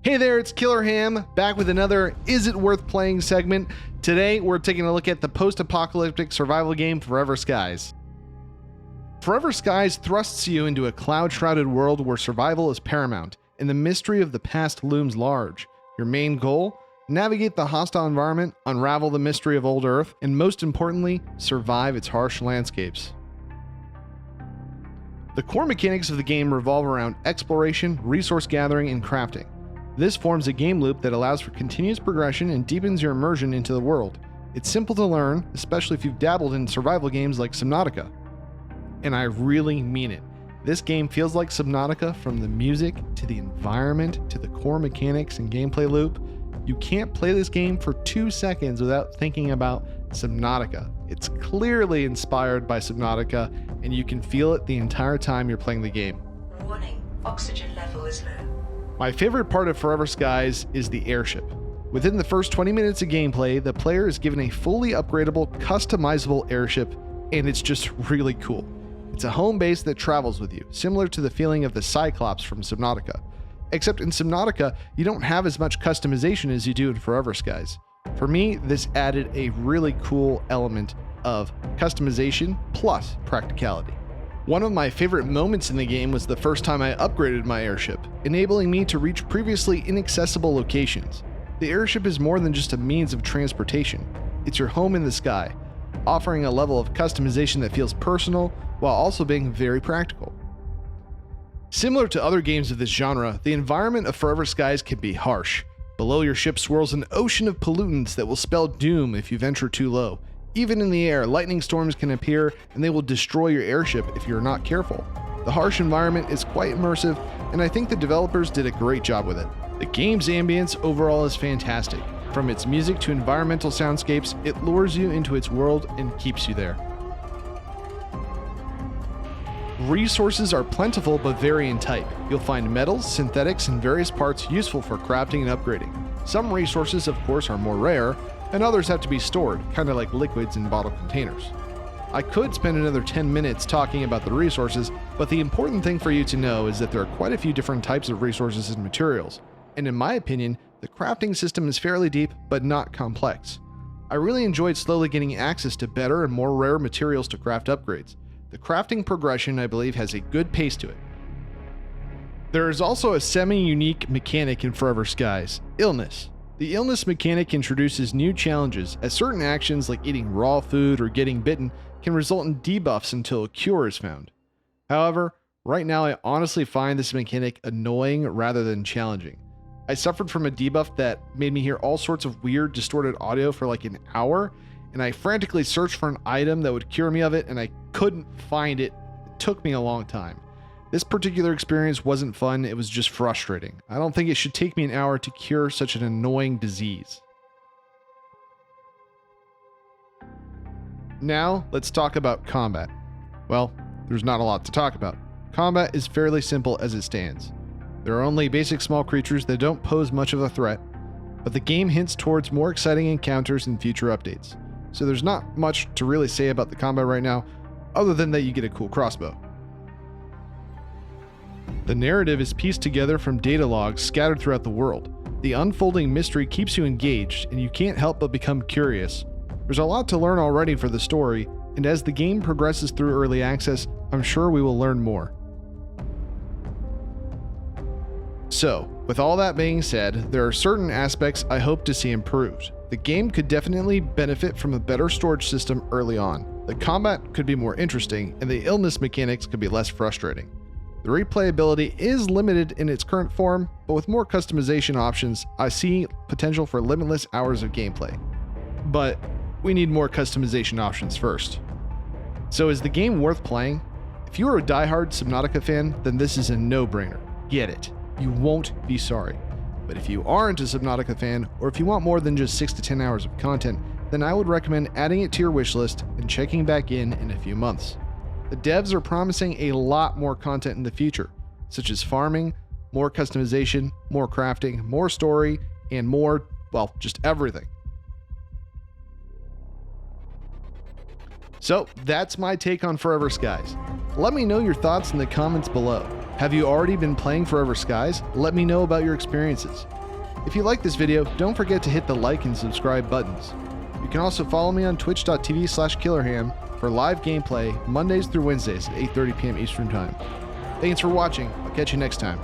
Hey there, it's Killer Ham, back with another Is It Worth Playing segment. Today, we're taking a look at the post-apocalyptic survival game Forever Skies. Forever Skies thrusts you into a cloud-shrouded world where survival is paramount, and the mystery of the past looms large. Your main goal? Navigate the hostile environment, unravel the mystery of old Earth, and most importantly, survive its harsh landscapes. The core mechanics of the game revolve around exploration, resource gathering, and crafting. This forms a game loop that allows for continuous progression and deepens your immersion into the world. It's simple to learn, especially if you've dabbled in survival games like Subnautica. And I really mean it. This game feels like Subnautica from the music to the environment to the core mechanics and gameplay loop. You can't play this game for 2 seconds without thinking about Subnautica. It's clearly inspired by Subnautica, and you can feel it the entire time you're playing the game. Warning, oxygen level is low. My favorite part of Forever Skies is the airship. Within the first 20 minutes of gameplay, the player is given a fully upgradable, customizable airship, and it's just really cool. It's a home base that travels with you, similar to the feeling of the Cyclops from Subnautica. Except in Subnautica, you don't have as much customization as you do in Forever Skies. For me, this added a really cool element of customization plus practicality. One of my favorite moments in the game was the first time I upgraded my airship, enabling me to reach previously inaccessible locations. The airship is more than just a means of transportation. It's your home in the sky, offering a level of customization that feels personal while also being very practical. Similar to other games of this genre, the environment of Forever Skies can be harsh. Below your ship swirls an ocean of pollutants that will spell doom if you venture too low. Even in the air, lightning storms can appear and they will destroy your airship if you're not careful. The harsh environment is quite immersive, and I think the developers did a great job with it. The game's ambience overall is fantastic. From its music to environmental soundscapes, it lures you into its world and keeps you there. Resources are plentiful but vary in type. You'll find metals, synthetics, and various parts useful for crafting and upgrading. Some resources, of course, are more rare, and others have to be stored, kind of like liquids in bottle containers. I could spend another 10 minutes talking about the resources, but the important thing for you to know is that there are quite a few different types of resources and materials, and in my opinion, the crafting system is fairly deep but not complex. I really enjoyed slowly getting access to better and more rare materials to craft upgrades. The crafting progression, I believe, has a good pace to it. There is also a semi-unique mechanic in Forever Skies: illness. The illness mechanic introduces new challenges, as certain actions like eating raw food or getting bitten can result in debuffs until a cure is found. However, right now I honestly find this mechanic annoying rather than challenging. I suffered from a debuff that made me hear all sorts of weird distorted audio for like an hour, and I frantically searched for an item that would cure me of it, and I couldn't find it. It took me a long time. This particular experience wasn't fun, it was just frustrating. I don't think it should take me an hour to cure such an annoying disease. Now, let's talk about combat. Well, there's not a lot to talk about. Combat is fairly simple as it stands. There are only basic small creatures that don't pose much of a threat, but the game hints towards more exciting encounters in future updates. So there's not much to really say about the combat right now, other than that you get a cool crossbow. The narrative is pieced together from data logs scattered throughout the world. The unfolding mystery keeps you engaged, and you can't help but become curious. There's a lot to learn already for the story, and as the game progresses through early access, I'm sure we will learn more. So, with all that being said, there are certain aspects I hope to see improved. The game could definitely benefit from a better storage system early on. The combat could be more interesting, and the illness mechanics could be less frustrating. The replayability is limited in its current form, but with more customization options, I see potential for limitless hours of gameplay. But we need more customization options first. So is the game worth playing? If you are a diehard Subnautica fan, then this is a no-brainer. Get it. You won't be sorry. But if you aren't a Subnautica fan, or if you want more than just 6 to 10 hours of content, then I would recommend adding it to your wishlist and checking back in a few months. The devs are promising a lot more content in the future, such as farming, more customization, more crafting, more story, and more, well, just everything. So that's my take on Forever Skies. Let me know your thoughts in the comments below. Have you already been playing Forever Skies? Let me know about your experiences. If you like this video, don't forget to hit the like and subscribe buttons. You can also follow me on twitch.tv/killerham for live gameplay Mondays through Wednesdays at 8:30 p.m. Eastern Time. Thanks for watching. I'll catch you next time.